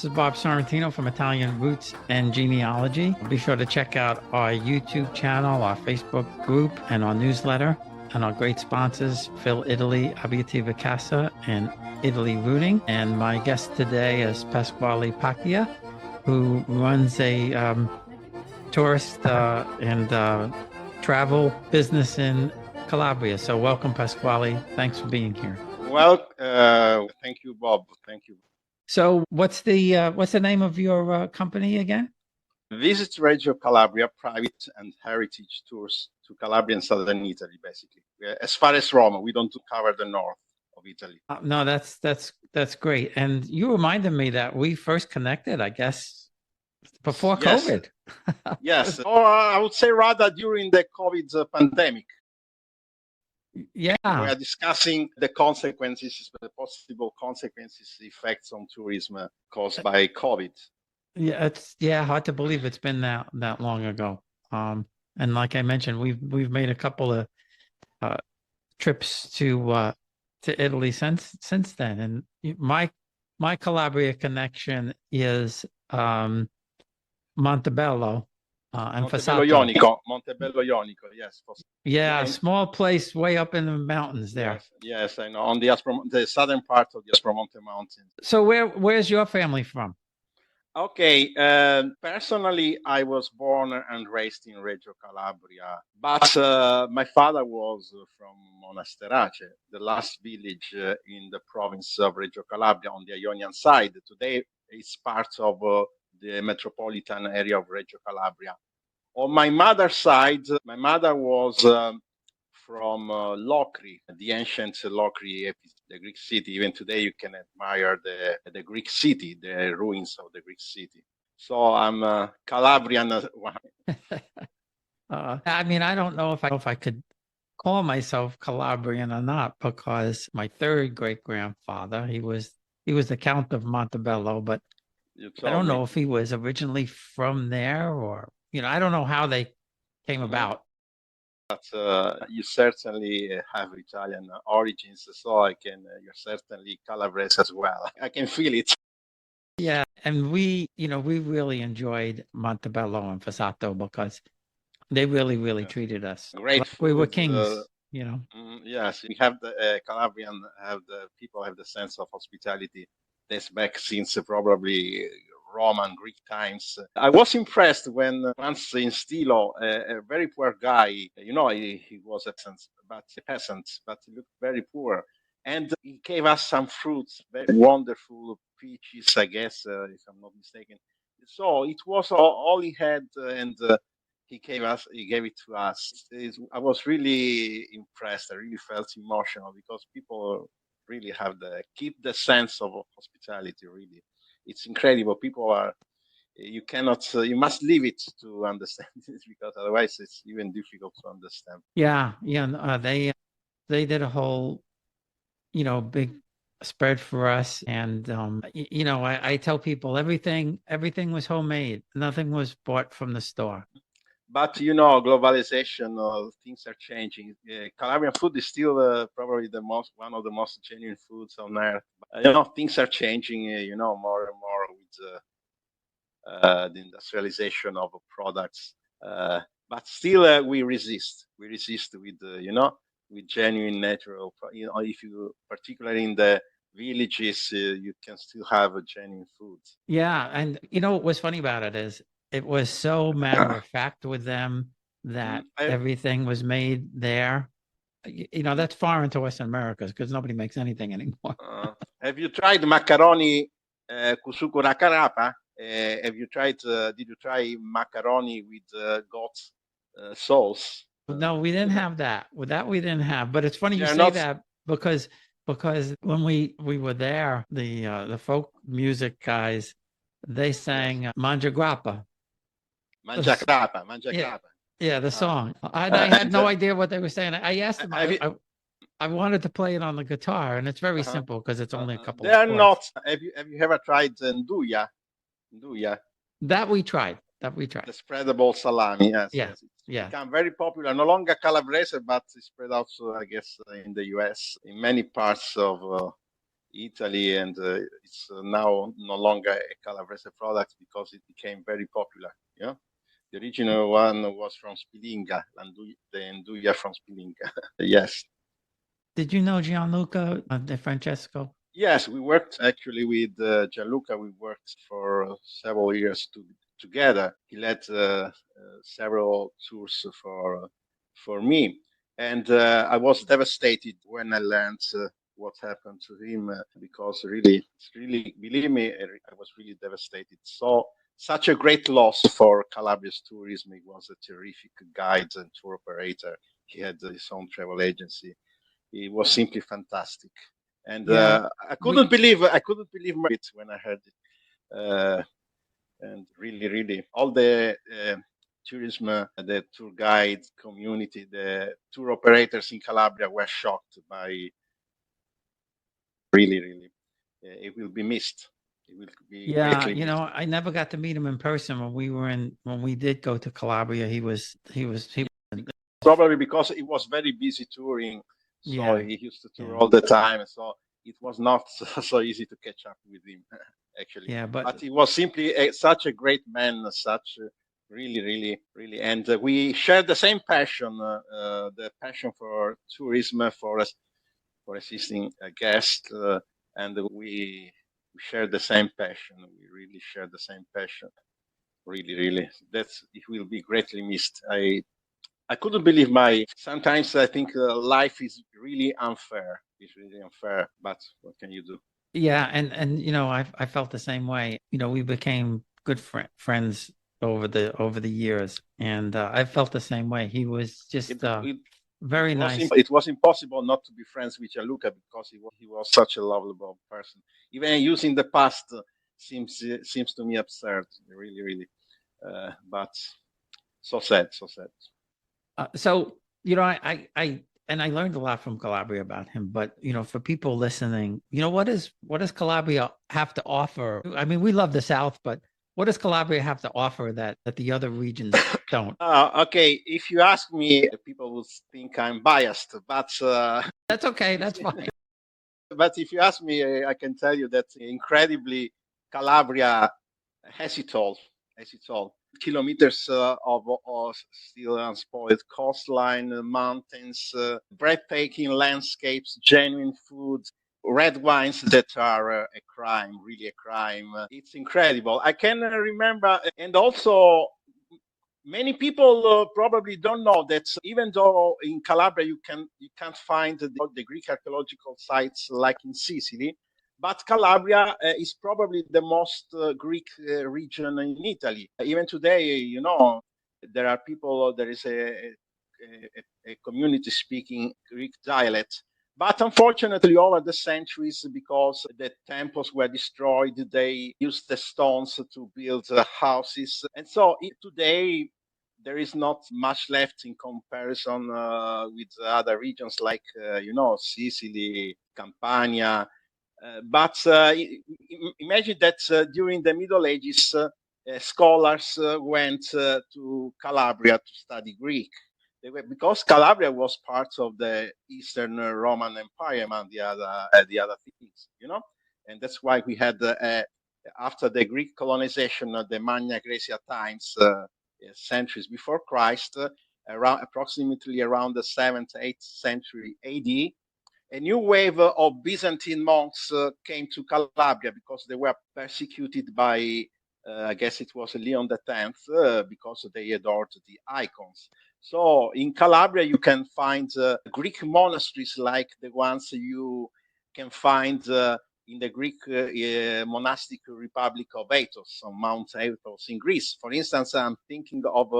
is Bob Sorrentino from Italian Roots and Genealogy. Be sure to check out our YouTube channel, our Facebook group, and our newsletter, and our great sponsors, Phil Italy, Abitativa Casa, and Italy Rooting. And my guest today is Pasquale Pacchia, who runs a tourist and travel business in Calabria. So welcome, Pasquale. Thanks for being here. Well, thank you, Bob. Thank you. So what's the name of your company again? Visit Reggio Calabria, private and heritage tours to Calabria and southern Italy, basically. As far as Rome, we don't cover the north of Italy. No, that's great. And you reminded me that we first connected, I guess, before COVID. Yes, or I would say rather during the COVID pandemic. Yeah, we are discussing the consequences, the possible consequences, effects on tourism caused by COVID. Yeah, it's hard to believe it's been that long ago. And like I mentioned, we've made a couple of trips to Italy since then. And my Calabria connection is Montebello. And Montebello Ionico, yes. Yeah, small place way up in the mountains there. Yes, I know, on the southern part of the Aspromonte Mountains. So where's your family from? Okay, personally, I was born and raised in Reggio Calabria, but my father was from Monasterace, the last village in the province of Reggio Calabria on the Ionian side. Today, it's part of the metropolitan area of Reggio Calabria. On my mother's side, my mother was from Locri, the ancient Locri, the Greek city. Even today, you can admire the Greek city, the ruins of the Greek city. So I'm Calabrian. I mean, I don't know if I could call myself Calabrian or not, because my third great grandfather, he was the Count of Montebello, but I don't know if he was originally from there, or I don't know how they came about. But you certainly have Italian origins, so you're certainly Calabrese as well. I can feel it. Yeah, and we really enjoyed Montebello and Fossato because they really treated us great. Like we were kings. Yes, we have the Calabrian people have the sense of hospitality. That's back since probably Roman, Greek times. I was impressed when once in Stilo, a very poor guy, he was a peasant, but he looked very poor. And he gave us some fruits, very wonderful peaches, I guess, if I'm not mistaken. So it was all he had, and he gave it to us. I was really impressed. I really felt emotional because people really keep the sense of hospitality, really. It's incredible. People you must live it to understand it, because otherwise it's even difficult to understand. Yeah. They did a whole, big spread for us. And, I tell people everything was homemade. Nothing was bought from the store. But, globalization, things are changing. Calabrian food is still probably one of the most genuine foods on earth. Things are changing, more and more with the industrialization of products. But still, we resist. We resist with, with genuine natural. If you, particularly in the villages, you can still have genuine food. Yeah, and what was funny about it is it was so matter of fact with them that everything was made there. That's foreign to Western America because nobody makes anything anymore. Have you tried macaroni kusuko rakarapa? Did you try macaroni with goat sauce? No, we didn't have that. With that, we didn't have. But it's funny you say that because when we were there, the folk music guys, they sang Mangia Grappa. Mangia grappa. Yeah, the song. I had no idea what they were saying. I asked them. I wanted to play it on the guitar, and it's very simple because it's only a couple. They are not. Have you ever tried nduja? Nduja. That we tried. The spreadable salami. Yes. Yeah. It's become very popular. No longer Calabrese, but it's spread also, I guess, in the U.S. in many parts of Italy, and it's now no longer a Calabrese product because it became very popular. Yeah, the original one was from Spilinga, the Nduja from Spilinga. Yes. Did you know Gianluca De Francesco? Yes, we worked actually with Gianluca. We worked for several years together. He led several tours for me, and I was devastated when I learned what happened to him because really, believe me, I was really devastated. So such a great loss for Calabria's tourism. He was a terrific guide and tour operator. He had his own travel agency. It was simply fantastic, and Yeah, I couldn't believe it when I heard it. And really, all the tourism, the tour guide community, the tour operators in Calabria were shocked by really. It will be missed. It will be yeah. greatly missed. I never got to meet him in person when we did go to Calabria. He Probably because it was very busy touring, so yeah, he used to tour yeah, all the time. So it was not so easy to catch up with him, actually. yeah. But he was simply such a great man, such really, and we shared the same passion, the passion for tourism, for assisting a guest, and we shared the same passion. We really shared the same passion. Really, it will be greatly missed. I couldn't believe sometimes I think life is really unfair. It's really unfair, but what can you do? Yeah, and I felt the same way. We became good friends over the years, and I felt the same way. He was It, just it, very nice. it was impossible not to be friends with Gianluca because he was such a lovable person. Even using the past seems to me absurd, really. But so sad, so sad. So I learned a lot from Calabria about him. But for people listening, what does Calabria have to offer? I mean, we love the South, but what does Calabria have to offer that the other regions don't? Okay, if you ask me, people will think I'm biased, but That's okay. That's fine. but if you ask me, I can tell you that incredibly Calabria has it all. Has it all. Kilometers of still unspoiled coastline, mountains, breathtaking landscapes, genuine food, red wines that are a crime, really a crime. It's incredible. I can remember, and also many people probably don't know that even though in Calabria you can't find the Greek archaeological sites like in Sicily, but Calabria is probably the most Greek region in Italy. Even today, there are people. There is a community speaking Greek dialect. But unfortunately, over the centuries, because the temples were destroyed, they used the stones to build houses. And so today, there is not much left in comparison with other regions like, Sicily, Campania. But imagine that during the Middle Ages, scholars went to Calabria to study Greek. Because Calabria was part of the Eastern Roman Empire, among the other things, and that's why we had after the Greek colonization, the Magna Graecia times, centuries before Christ, approximately around the 7th, 8th century AD, a new wave of Byzantine monks came to Calabria because they were persecuted by, I guess it was Leon X, because they adored the icons. So in Calabria, you can find Greek monasteries like the ones you can find in the Greek monastic republic of Athos, on Mount Athos in Greece. For instance, I'm thinking of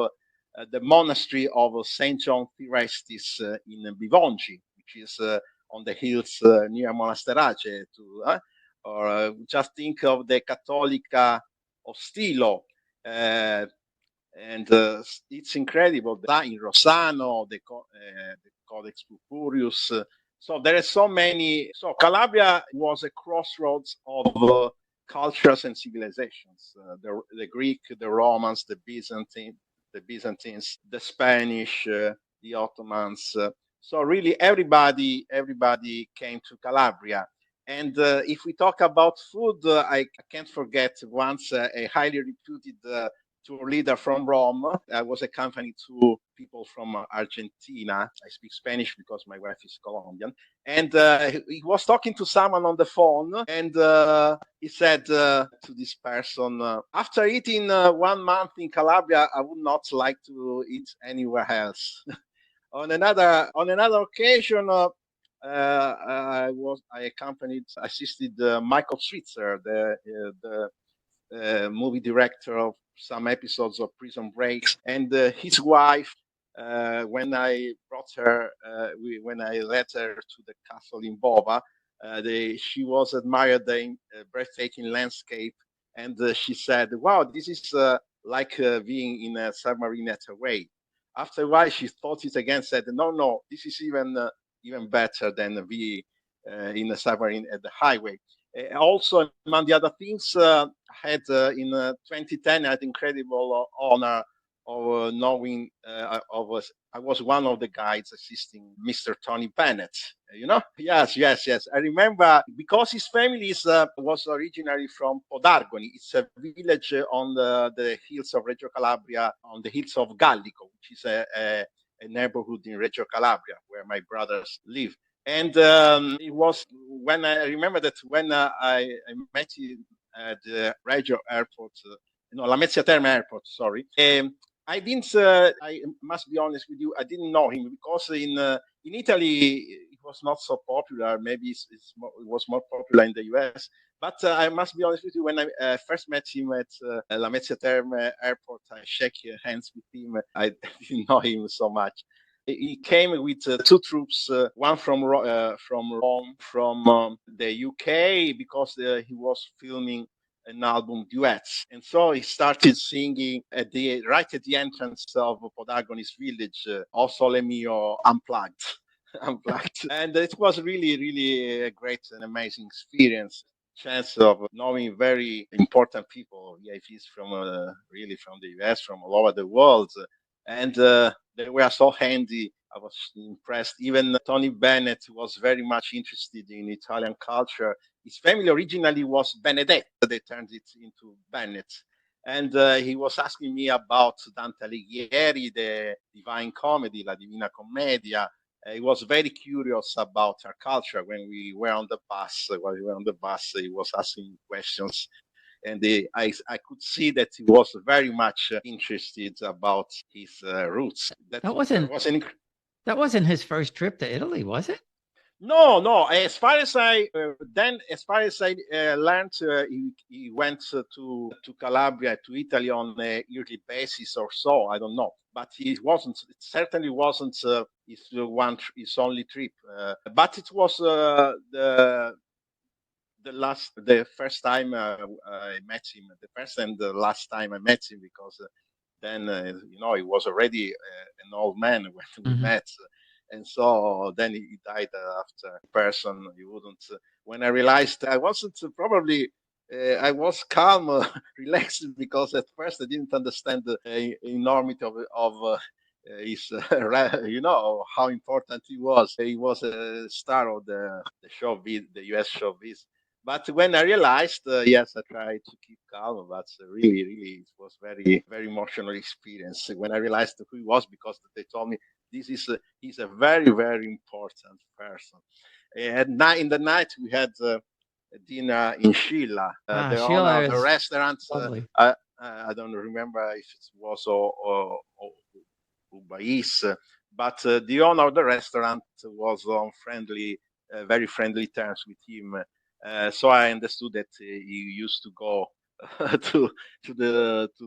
the monastery of St. John Thyrestis in Bivongi, which is on the hills near Monasterace, or just think of the Cattolica of Stilo, and it's incredible. In Rossano, the Codex Purpurius. So there are so many. So Calabria was a crossroads of cultures and civilizations. The Greek, the Romans, the Byzantines, the Spanish, the Ottomans. So really, everybody came to Calabria, And if we talk about food, I can't forget once a highly reputed tour leader from Rome. I was accompanied to people from Argentina. I speak Spanish because my wife is Colombian. And he was talking to someone on the phone, and he said to this person, after eating 1 month in Calabria, I would not like to eat anywhere else. On another occasion, assisted Michael Switzer, the movie director of some episodes of Prison Breaks, and his wife. When I brought her, when I led her to the castle in Bova, she was admired the breathtaking landscape, and she said, "Wow, this is like being in a submarine at away." After a while, she thought it again, said, "No, no, this is even better than be in a submarine at the highway." Also, among the other things, I had in 2010, I had incredible honor of knowing I was one of the guides assisting Mr. Tony Bennett. Yes, yes, yes. I remember because his family was originally from Podargoni. It's a village on the hills of Reggio Calabria, on the hills of Gallico, which is a neighborhood in Reggio Calabria where my brothers live. And it was when I remember that when I met him at the Reggio airport, Lamezia Terme airport, sorry. I didn't. I must be honest with you. I didn't know him because in Italy it was not so popular. Maybe it was more popular in the US. But I must be honest with you. When I first met him at Lamezia Terme airport, I shook hands with him. I didn't know him so much. He came with two troops, one from Rome, from the UK, because he was filming an album duets. And so he started singing right at the entrance of Podargoni's village, O Sole Mio, Unplugged. Unplugged. And it was really, really a great and amazing experience. Chance of knowing very important people, VIPs from really from the US, from all over the world. And they were so handy. I was impressed. Even Tony Bennett was very much interested in Italian culture. His family originally was Benedetto. They turned it into Bennett. And he was asking me about Dante Alighieri, the Divine Comedy, La Divina Commedia. He was very curious about our culture. When we were on the bus, he was asking questions. And I could see that he was very much interested about his roots. That wasn't his first trip to Italy, was it? No, no. As far as I learned, he went to Calabria, to Italy on a yearly basis or so. I don't know, but he wasn't. It certainly wasn't his only trip. But it was the first time I met him, the first and the last time I met him, because then he was already an old man when we met. And so then he died after person. He wouldn't. When I realized I wasn't probably, I was calm, relaxed, because at first I didn't understand the enormity of his, how important he was. He was a star of the showbiz, the US showbiz. But when I realized, yes, I tried to keep calm, but really, really, it was very, very emotional experience when I realized who he was, because they told me he's a very, very important person. And in the night we had dinner in Sheila, the owner of the restaurant. I don't remember if it was or Ubais, but the owner of the restaurant was on very friendly terms with him. So I understood that he used to go to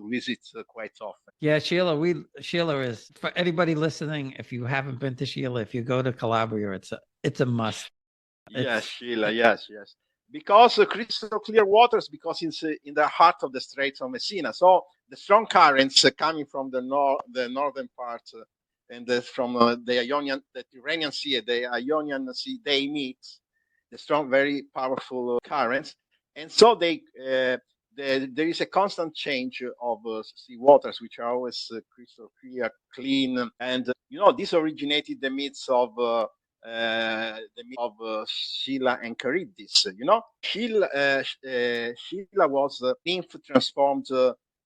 visit quite often. Yeah, Sheila is, for anybody listening, if you haven't been to Sheila, if you go to Calabria, it's a must. Yes, Sheila, yes. Because crystal clear waters, because it's in the heart of the Straits of Messina. So the strong currents coming from the northern part and from the Tyrrhenian Sea and the Ionian Sea, they meet the strong, very powerful currents. And so there is a constant change of sea waters, which are always crystal clear, clean. And, this originated in the midst of the myth of Sheila and Charybdis. Sheila was nymph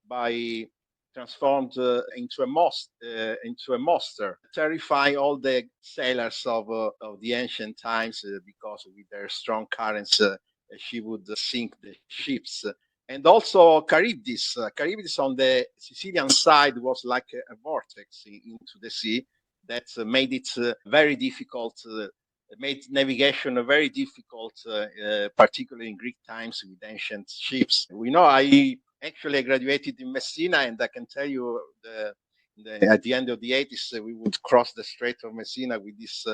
by transformed into a monster, terrify all the sailors of the ancient times because with their strong currents she would sink the ships. And also Charybdis. Charybdis on the Sicilian side was like a vortex into the sea that made it very difficult, made navigation very difficult, particularly in Greek times with ancient ships. We know I actually graduated in Messina, and I can tell you at the end of the 80s, we would cross the Strait of Messina with these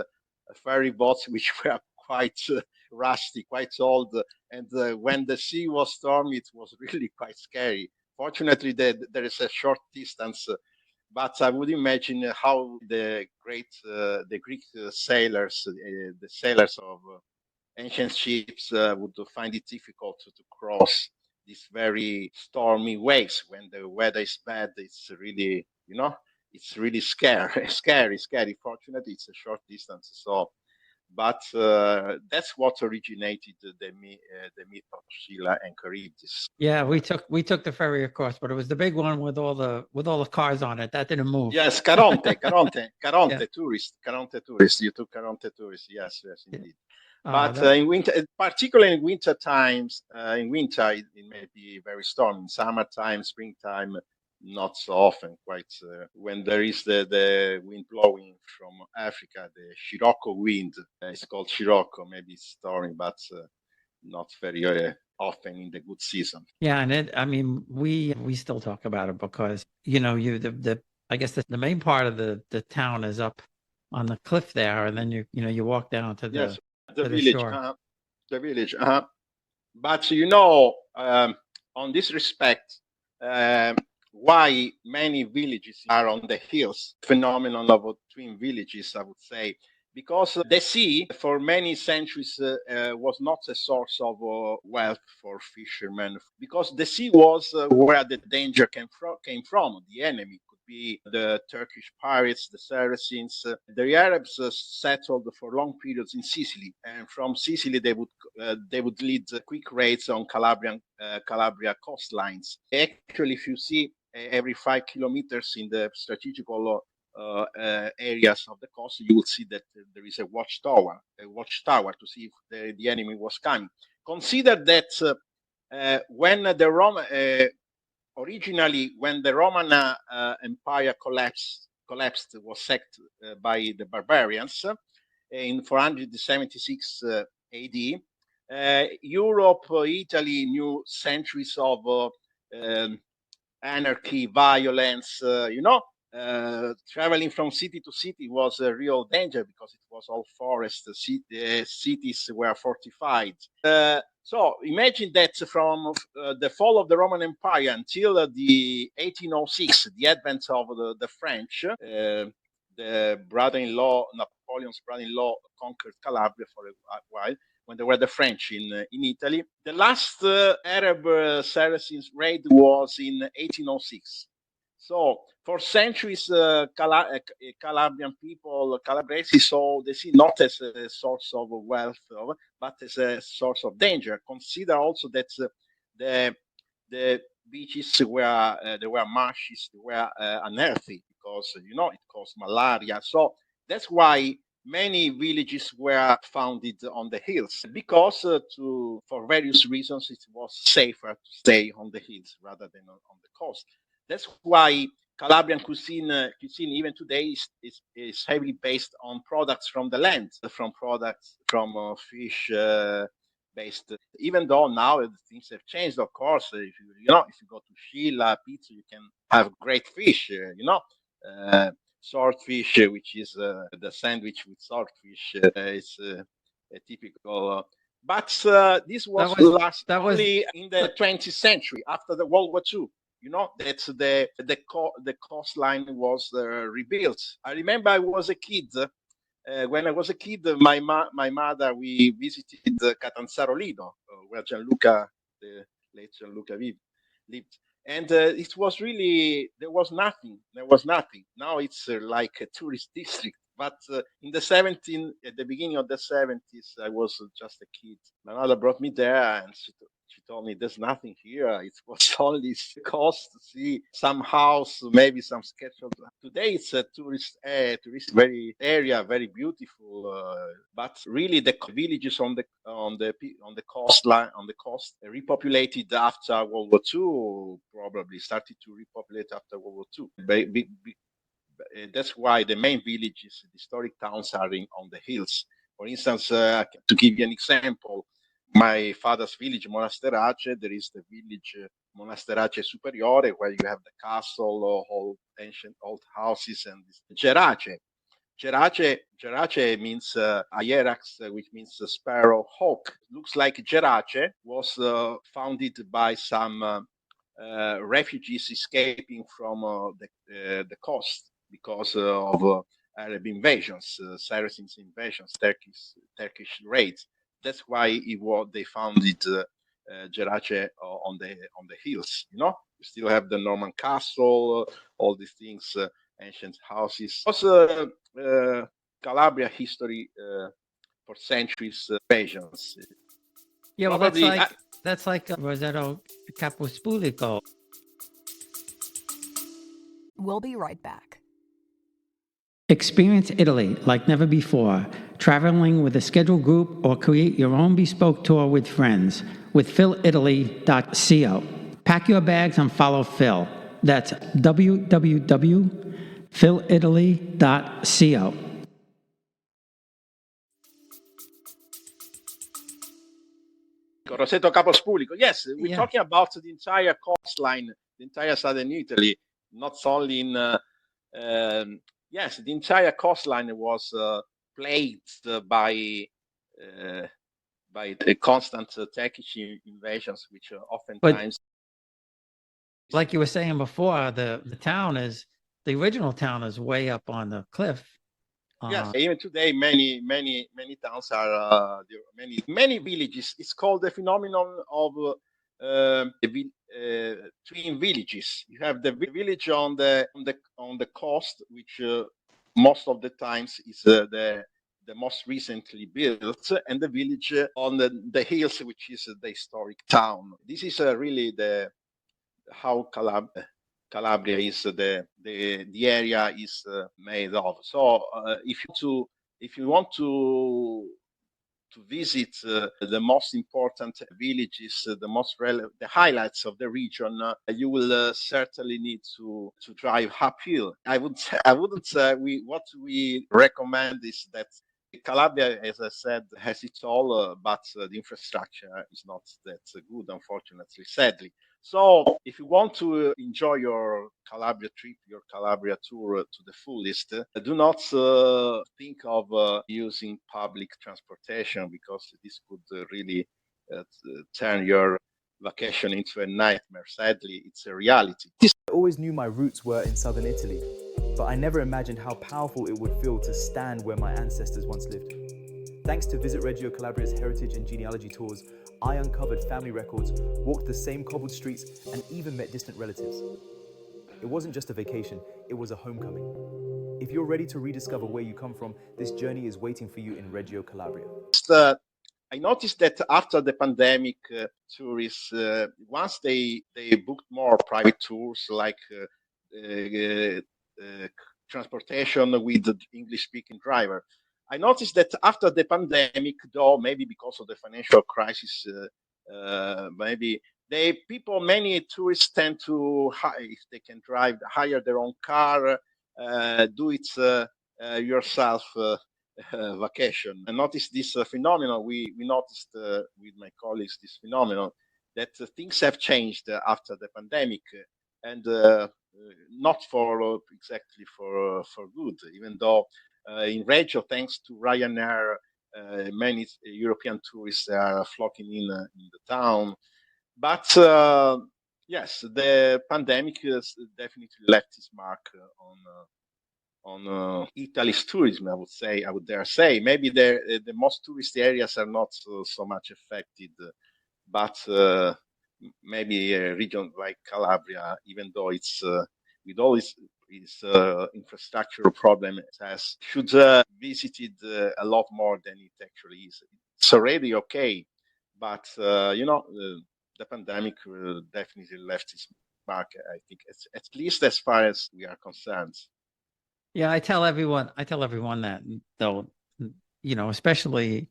ferry boats, which were quite rusty, quite old. And when the sea was stormy, it was really quite scary. Fortunately, there is a short distance, but I would imagine how the Greek sailors, the sailors of ancient ships, would find it difficult to cross these very stormy waves when the weather is bad. It's really, it's really scary, scary. Fortunately, it's a short distance, so. But that's what originated the myth of Sheila and Charybdis. Yeah, we took the ferry across, but it was the big one with all the cars on it that didn't move. Yes, Caronte, Yeah. Caronte tourist. You took Caronte tourist. Yes, indeed. But that- in winter, particularly in winter times, in winter it may be very stormy. In summertime, springtime, not so often. Quite when there is the wind blowing from Africa, the Scirocco wind. It's called Scirocco. Maybe it's stormy, but not very often in the good season. Yeah, and I mean, we still talk about it because the I guess the main part of the town is up on the cliff there, and then you walk down to the Yes, the to the village. shore. The village. But on this respect, why many villages are on the hills, phenomenon of twin villages, I would say, because the sea for many centuries was not a source of wealth for fishermen, because the sea was where the danger came from. The enemy could be the Turkish pirates, the Saracens. The Arabs settled for long periods in Sicily, and from Sicily they would lead quick raids on Calabria coastlines. Actually, if you see every 5 kilometers in the strategical areas of the coast, you will see that there is a watchtower to see if the enemy was coming. Consider that when the Roman Empire collapsed, was sacked by the barbarians in 476 AD. Europe, Italy knew centuries of anarchy, violence. Traveling from city to city was a real danger because it was all forest. Cities were fortified. So imagine that from the fall of the Roman Empire until the 1806, the advent of the French, the Napoleon's brother-in-law conquered Calabria for a while, when there were the French in Italy. The last Arab Saracens raid was in 1806. So for centuries, Calabrian people, Calabresi, saw the sea not as a source of wealth, but as a source of danger. Consider also that the beaches there were marshes, they were unhealthy because it caused malaria. So that's why many villages were founded on the hills, because for various reasons it was safer to stay on the hills rather than on the coast. That's why Calabrian cuisine even today is heavily based on products from the land, from fish based. Even though now things have changed, of course. If you go to Sheila pizza, you can have great fish. Swordfish, which is the sandwich with swordfish, is a typical. But this was only in the 20th century, after the World War II. That the coastline was rebuilt. I remember I was a kid. When I was a kid, my mother, we visited Catanzaro Lido, where the late Gianluca lived. And it was really, there was nothing. Now it's like a tourist district. But in the at the beginning of the 70s, I was just a kid. My mother brought me there, and she told me there's nothing here. It was only cost to see some house, maybe some sketch of. Today it's a tourist very area, very beautiful. But really, the villages on the coastline, on the coast, repopulated after World War II. Probably started to repopulate after World War II. That's why the main villages, the historic towns, are on the hills. For instance, to give you an example, my father's village, Monasterace, there is the village Monasterace Superiore, where you have the castle, all ancient old houses, and Gerace. Gerace means hierax, which means sparrow hawk. Looks like Gerace was founded by some refugees escaping from the coast because of Arab invasions, Saracens invasions, Turkish raids. That's why they founded Gerace on the hills. You still have the Norman castle, all these things, ancient houses. Also, Calabria history for centuries, invasions. Yeah, well, Probably, that's like Rosetto Capuspulico. We'll be right back. Experience Italy like never before, traveling with a scheduled group or create your own bespoke tour with friends with philitaly.co. Pack your bags and follow Phil. That's www.philitaly.co. Rosetto Capospulico. Yes, we're talking about the entire coastline, the entire southern Italy, not only in. Yes, the entire coastline was plagued by the constant Turkish invasions, which oftentimes. But like you were saying before, the original town is way up on the cliff. Yes, even today, many towns are many villages. It's called the phenomenon of twin villages. You have the village on the coast, which most of the times is the most recently built, and the village on the hills, which is the historic town. This is really how Calabria is the area is made of. So if you want to visit the most important villages, the highlights of the region, you will certainly need to drive uphill. What we recommend is that Calabria, as I said, has it all, but the infrastructure is not that good, unfortunately, sadly. So if you want to enjoy your Calabria trip, your Calabria tour to the fullest, do not think of using public transportation, because this could really turn your vacation into a nightmare. Sadly, it's a reality. I always knew my roots were in southern Italy, but I never imagined how powerful it would feel to stand where my ancestors once lived. Thanks to Visit Reggio Calabria's heritage and genealogy tours, I uncovered family records, walked the same cobbled streets, and even met distant relatives. It wasn't just a vacation, it was a homecoming. If you're ready to rediscover where you come from, this journey is waiting for you in Reggio Calabria. I noticed that after the pandemic, tourists, once they booked more private tours, like transportation with the English-speaking driver, I noticed that after the pandemic, though maybe because of the financial crisis, many tourists tend to, if they can drive, hire their own car, do it yourself vacation. I noticed this phenomenon. We noticed with my colleagues this phenomenon that things have changed after the pandemic, and not for exactly for good, even though. In Reggio, thanks to Ryanair, many European tourists are flocking in the town. But yes, the pandemic has definitely left its mark on Italy's tourism. I would dare say. Maybe the most touristy areas are not so much affected, but maybe a region like Calabria, even though it's with all its Its infrastructural problem should visit it a lot more than it actually is. It's already okay, but the pandemic definitely left its mark. I think at least as far as we are concerned. Yeah, I tell everyone that though, especially,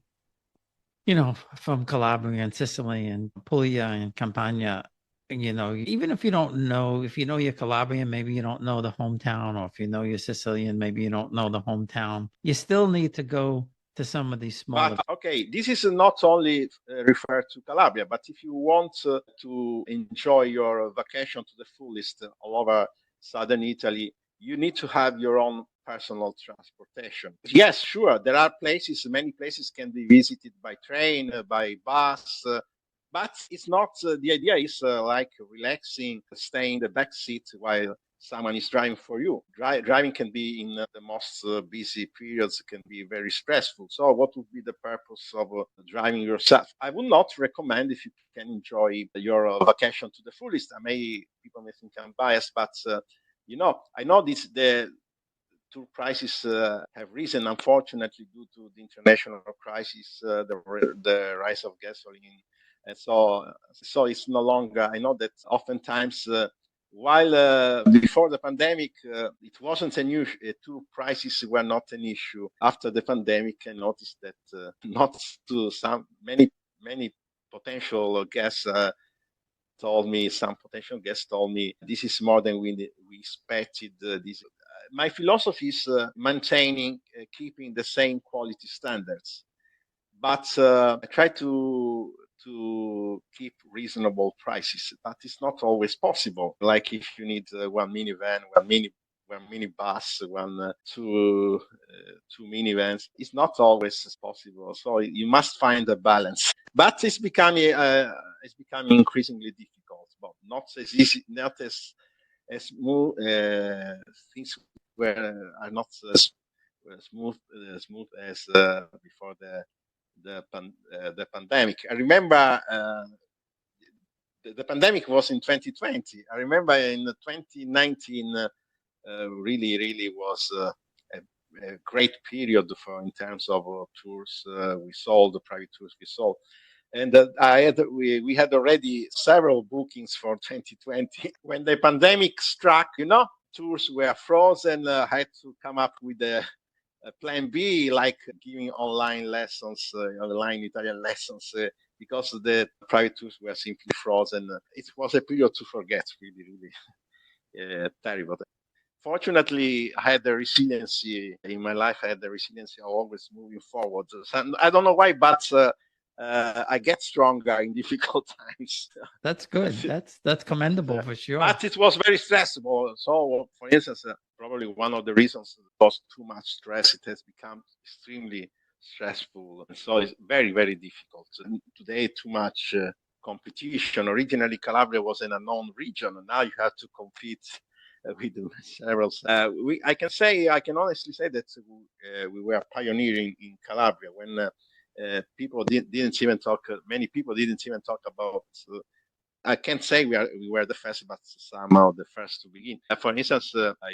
from Calabria and Sicily and Puglia and Campania, even if you know you're Calabrian, maybe you don't know the hometown, or if you know you're Sicilian, maybe you don't know the hometown. You still need to go to some of these smaller. But okay, this is not only referred to Calabria, but if you want to enjoy your vacation to the fullest all over southern Italy, you need to have your own personal transportation. Yes, sure, there are many places can be visited by train, by bus, but it's not, the idea is like relaxing, staying in the back seat while someone is driving for you. Driving can be in the most busy periods, can be very stressful. So what would be the purpose of driving yourself? I would not recommend if you can enjoy your vacation to the fullest. People may think I'm biased, but I know the tour prices have risen, unfortunately, due to the international crisis, the rise of gasoline. And so it's no longer, I know that oftentimes, while before the pandemic, it wasn't an issue, tour prices were not an issue. After the pandemic, I noticed that many potential guests some potential guests told me this is more than we expected. My philosophy is maintaining, keeping the same quality standards, but I try to keep reasonable prices. But it's not always possible. Like if you need one minivan, one minibus, two minivans, it's not always possible. So you must find a balance. But it's becoming increasingly difficult. But not as easy, not as smooth. Things are not smooth as before the pandemic. I remember the pandemic was in 2020. I remember in 2019 really was a great period in terms of tours we sold, the private tours we sold. And we had already several bookings for 2020. When the pandemic struck, tours were frozen. I had to come up with a plan B, like giving online lessons, online Italian lessons, because the private tours were simply frozen. It was a period to forget, really terrible. Fortunately, I had the resiliency in my life. I had the resiliency of always moving forward. So I don't know why, but I get stronger in difficult times. That's good. That's commendable for sure. But it was very stressful. So, for instance, probably one of the reasons was too much stress. It has become extremely stressful. So it's very, very difficult. Today, too much competition. Originally, Calabria was an unknown region, and now you have to compete with several. I can honestly say that we were pioneering in Calabria when. People didn't even talk. Many people didn't even talk about. I can't say we were the first, but somehow the first to begin. For instance, I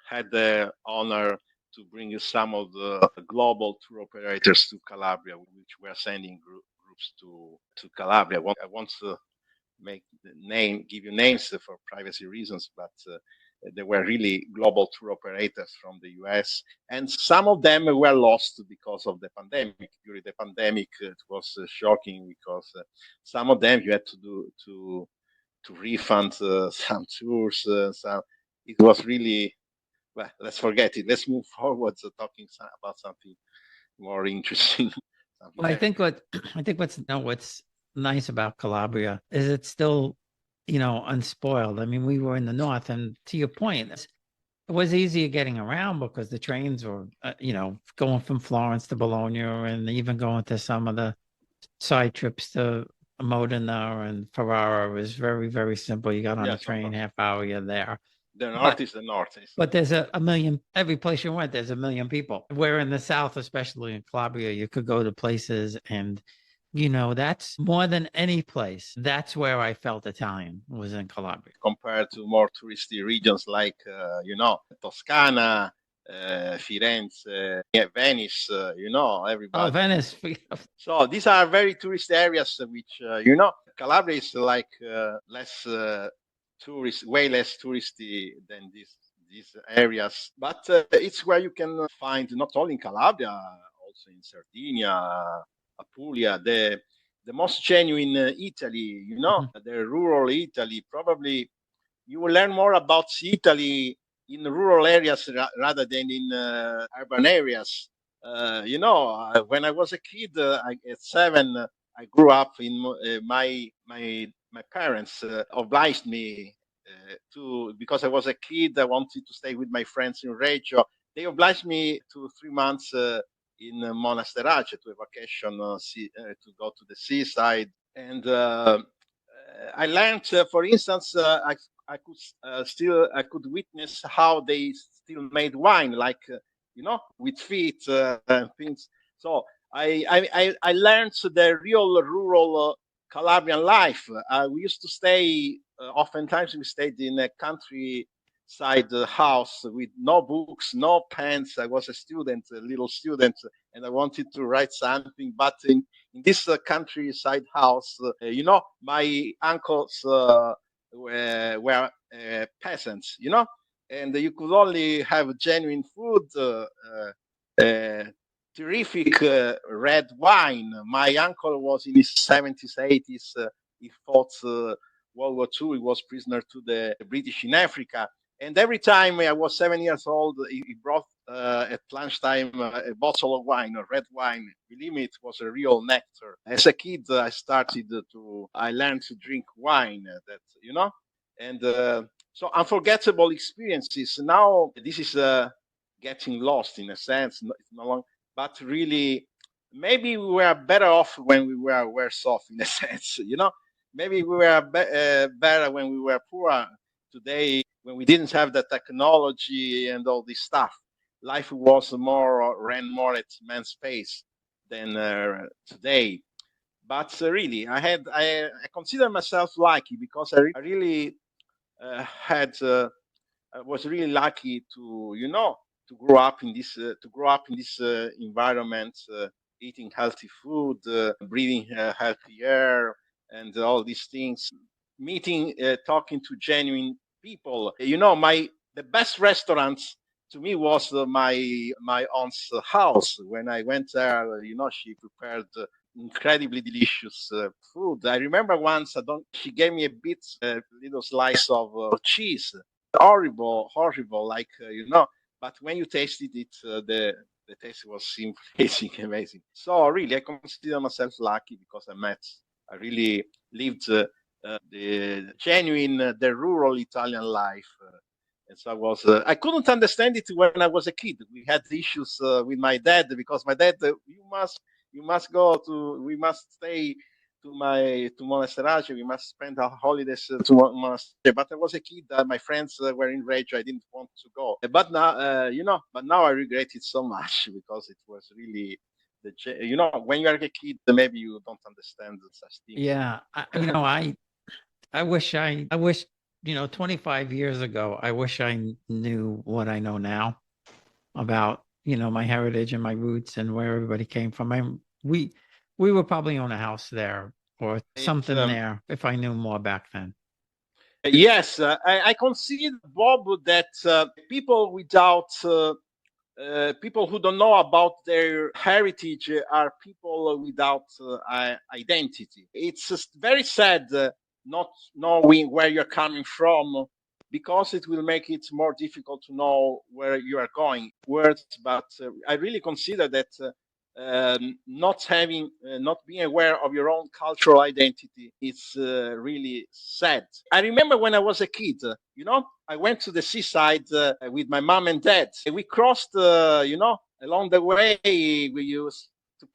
had the honor to bring some of the global tour operators to Calabria, which were sending groups to Calabria. I want to give you names for privacy reasons, but there were really global tour operators from the US, and some of them were lost because of the pandemic. During the pandemic, it was shocking because some of them you had to refund some tours. It was really, well, let's forget it. Let's move forward to talking about something more interesting. Well, I think what's nice about Calabria is it's still, unspoiled. I mean, we were in the north, and to your point, it was easier getting around because the trains were, going from Florence to Bologna, and even going to some of the side trips to Modena and Ferrara was very, very simple. You got on a train, half hour, you're there. The north is the north. But there's a million, every place you went, there's a million people. Where in the south, especially in Calabria, you could go to places and That's more than any place. That's where I felt Italian, was in Calabria. Compared to more touristy regions like, Toscana, Firenze, Venice, Oh, everybody. Venice. So these are very tourist areas, which, Calabria is like less way less touristy than these areas. But it's where you can find, not only in Calabria, also in Sardinia, Apulia, the most genuine Italy, the rural Italy. Probably you will learn more about Italy in rural areas rather than in urban areas. When I was a kid, at 7, I grew up in my parents obliged me because I was a kid. I wanted to stay with my friends in Reggio. They obliged me to 3 months in Monasterace to a vacation, to go to the seaside. And I learned, for instance, I could witness how they still made wine, like with feet and things. So I learned the real rural Calabrian life. We used to stay. Oftentimes we stayed in a countryside house with no books, no pens. I was a little student, and I wanted to write something. But in this countryside house, my uncles were peasants, and you could only have genuine food, terrific red wine. My uncle was in his 70s, 80s. He fought World War II. He was prisoner to the British in Africa. And every time I was 7 years old, he brought at lunchtime a bottle of wine, a red wine. Believe me, it was a real nectar. As a kid, I learned to drink wine. And so unforgettable experiences. Now this is getting lost in a sense. It's no longer, but really, maybe we were better off when we were worse off in a sense. Maybe we were better when we were poor. Today, when we didn't have the technology and all this stuff, life ran more at man's pace than today. But really, I consider myself lucky because I really I was really lucky to grow up in this environment, eating healthy food, breathing healthy air, and all these things. Meeting, talking to genuine people. The best restaurants to me was my aunt's house. When I went there, she prepared incredibly delicious food. I remember once she gave me a little slice of cheese. Horrible, like But when you tasted it, the taste was simply amazing. So really, I consider myself lucky because I really lived the rural Italian life. And so I couldn't understand it when I was a kid. We had issues with my dad because my dad, we must stay to Monasterace. We must spend our holidays to Monasterace. But I was a kid. My friends were in Reggio. I didn't want to go. But now I regret it so much because it was really when you are a kid, maybe you don't understand such things. Yeah, I wish 25 years ago, I wish I knew what I know now about, my heritage and my roots and where everybody came from. We would probably own a house there or something there if I knew more back then. Yes, I consider, Bob, that people people who don't know about their heritage are people without identity. It's very sad not knowing where you're coming from, because it will make it more difficult to know where you are going. But I really consider that not being aware of your own cultural identity is really sad. I remember when I was a kid, I went to the seaside with my mom and dad. We crossed, along the way, we used to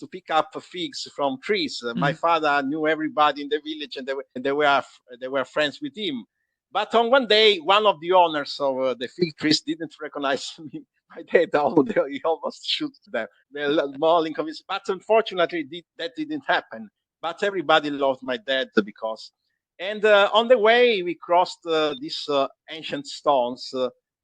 pick up figs from trees. My father knew everybody in the village, and they were friends with him. But on one day, one of the owners of the fig trees didn't recognize my dad he almost shoots them. They're more inconvenient, but unfortunately, that didn't happen. But everybody loved my dad because. And on the way, we crossed these ancient stones,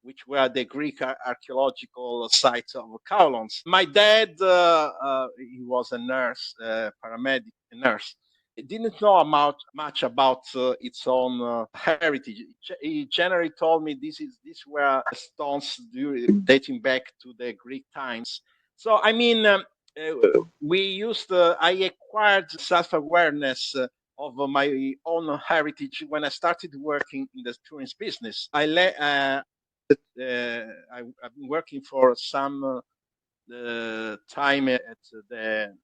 which were the Greek archaeological sites of colons. My dad, he was a nurse, paramedic, a nurse. He didn't know much about its own heritage. He generally told me these were stones dating back to the Greek times. So I mean, I acquired self-awareness of my own heritage when I started working in the tourist business. I've been working for some time at the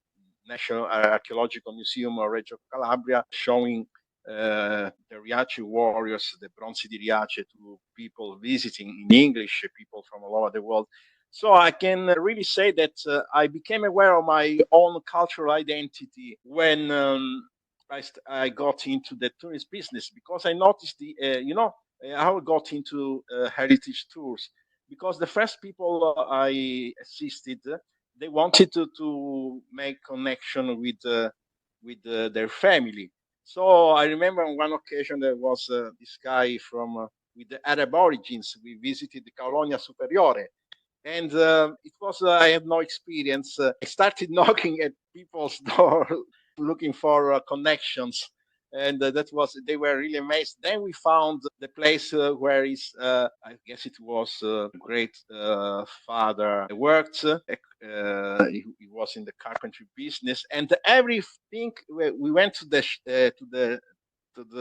National Archaeological Museum of Reggio Calabria, showing the Riace warriors, the Bronzi di Riace, to people visiting in English, people from all over the world. So I can really say that I became aware of my own cultural identity when I got into the tourist business, because I noticed how I got into heritage tours, because the first people I assisted, they wanted to make connection with their family. So I remember on one occasion there was this guy from with the Arab origins. We visited the Colonia Superiore, and it was I had no experience. I started knocking at people's door looking for connections, and they were really amazed. Then we found the place where his I guess it was great father worked. He was in the carpentry business, and everything we went to the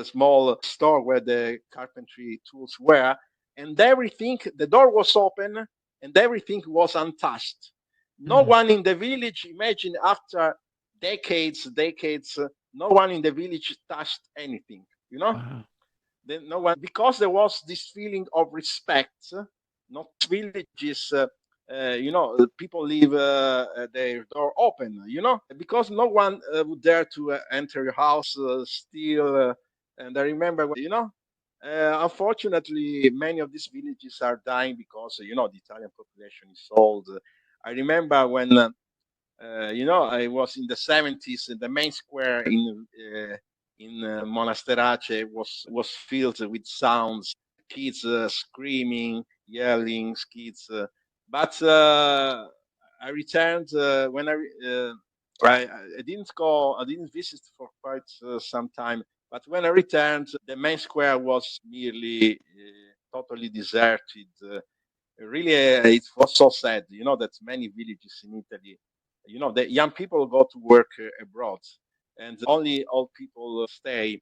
small store where the carpentry tools were, and everything, the door was open and everything was untouched. No one in the village, imagine, after decades, no one in the village touched anything, Wow. No one, because there was this feeling of respect. Not villages, people leave their door open, because no one would dare to enter your house, steal. And I remember, unfortunately, many of these villages are dying because, the Italian population is old. I remember when, I was in the 70s, the main square in Monasterace was filled with sounds, kids screaming, yelling, kids. But I returned when I didn't go. I didn't visit for quite some time. But when I returned, the main square was nearly totally deserted. Really, it was so sad. That many villages in Italy, the young people go to work abroad, and only old people stay.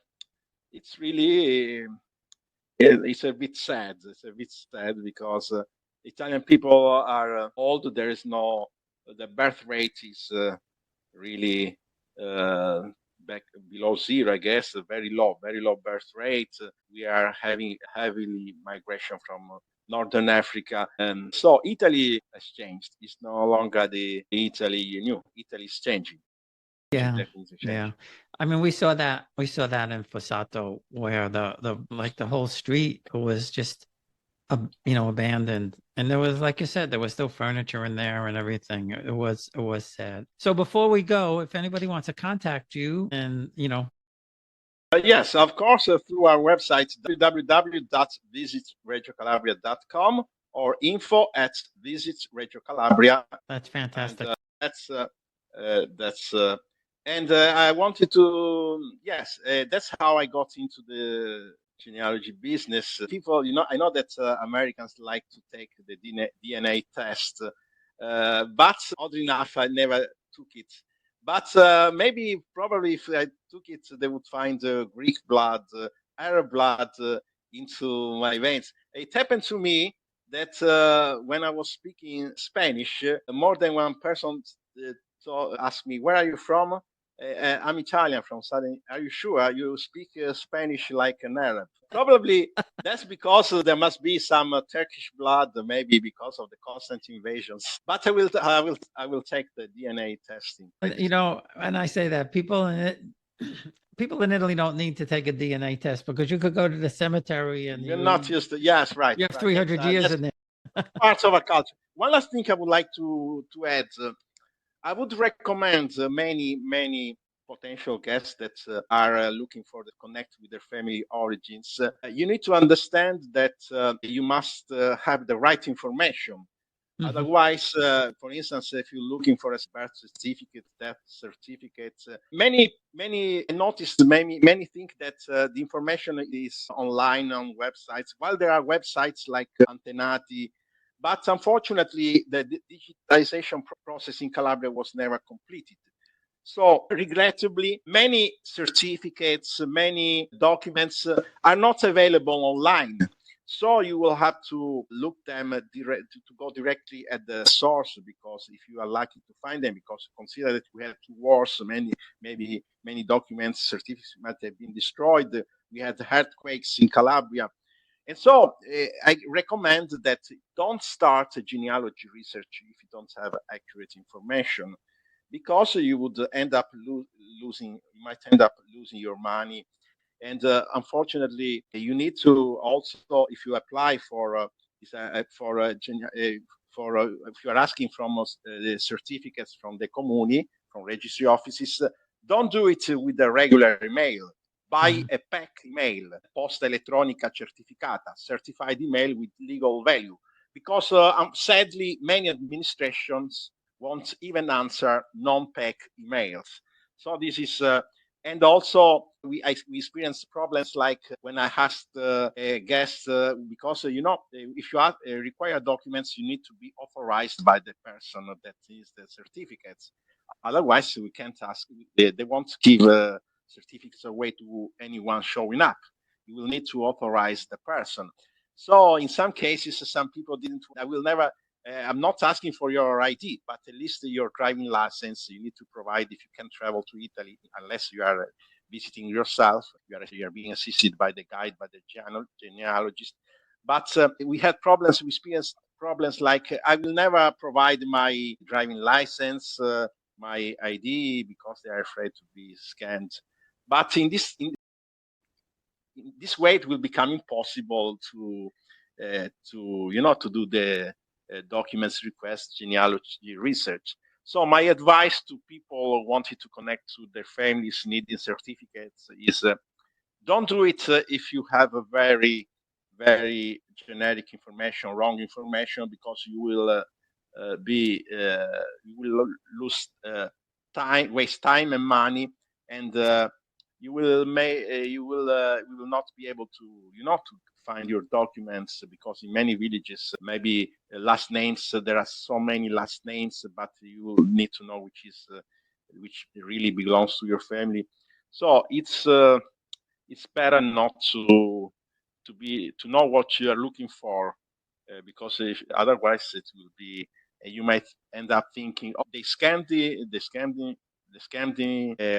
It's really, it's a bit sad. It's a bit sad because Italian people are old. There is the birth rate is really back below zero, I guess, very low birth rate. We are having heavily migration from Northern Africa, and so Italy has changed. It's no longer the Italy you knew. Italy is changing. Yeah. Yeah. I mean, we saw that in Fossato, where the whole street was just abandoned, and there was, like you said, there was still furniture in there and everything. It was sad. So before we go, if anybody wants to contact you, and yes, of course, through our website www.visitregiocalabria.com or info@visitregiocalabria. That's fantastic. And I wanted to, yes, that's how I got into the genealogy business. People, I know that Americans like to take the DNA test, but oddly enough, I never took it. But probably if I took it, they would find Greek blood, Arab blood into my veins. It happened to me that when I was speaking Spanish, more than one person asked me, "Where are you from?" I'm Italian, from Southern. Are you sure you speak Spanish like an Arab? Probably that's because there must be some Turkish blood, maybe because of the constant invasions. But I will take the DNA testing. And I say that people in Italy don't need to take a DNA test, because you could go to the cemetery and you're not used to. Yes, right. You have 300 years in there. Parts of a culture. One last thing I would like to add. I would recommend many potential guests that are looking for the connect with their family origins. You need to understand that you must have the right information. Mhm. Otherwise, for instance, if you're looking for a birth certificate, death certificate, many I noticed many think that the information is online on websites. While there are websites like Antenati, but unfortunately, the digitization process in Calabria was never completed. So, regrettably, many certificates, many documents are not available online. So you will have to look them to go directly at the source, because if you are lucky to find them, because consider that we had 2 wars, many documents, certificates might have been destroyed. We had earthquakes in Calabria. And so I recommend that don't start a genealogy research if you don't have accurate information, because you would end up losing, you might end up losing your money. And unfortunately, you need to also, if you apply for if you are asking from the certificates from the comuni, from registry offices, don't do it with a regular email. Buy a PEC email, Posta Elettronica Certificata, certified email with legal value, because sadly, many administrations won't even answer non-PEC emails. So this is and also, we experienced problems like when I asked a guest, because, if you require documents, you need to be authorized by the person that is the certificates. Otherwise, we can't ask, they won't give certificates away to anyone showing up. You will need to authorize the person. So in some cases, some people didn't, I'm not asking for your ID, but at least your driving license you need to provide if you can travel to Italy, unless you are visiting yourself. You are being assisted by the guide, by the genealogist. But we had problems, we experienced problems like I will never provide my driving license, my ID, because they are afraid to be scanned. But in this way, it will become impossible to do the documents request genealogy research. So my advice to people who wanted to connect to their families needing certificates is don't do it if you have a very, very generic information, wrong information, because you will lose time, waste time and money, and you will not be able to find your documents, because in many villages maybe last names, there are so many last names, but you need to know which really belongs to your family. So it's better not to know what you are looking for, because otherwise it will be you might end up thinking, oh, they scammed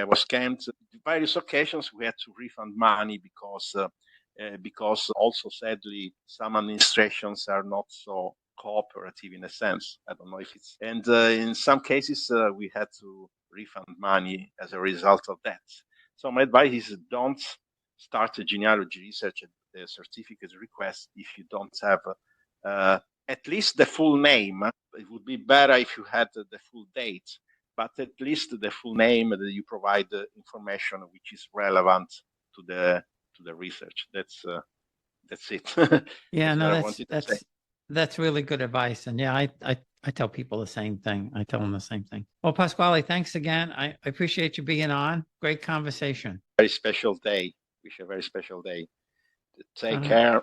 was scammed. On various occasions we had to refund money, because also sadly some administrations are not so cooperative in a sense. I don't know if it's, and in some cases we had to refund money as a result of that. So my advice is don't start a genealogy research at the certificate request if you don't have at least the full name. It would be better if you had the full date, but at least the full name, that you provide the information which is relevant to the research. That's it. Yeah, That's no, what I wanted to say. that's really good advice. And yeah, I tell people the same thing. I tell them the same thing. Well, Pasquale, thanks again. I appreciate you being on. Great conversation. Very special day. Wish you a very special day. Take Uh-huh. care.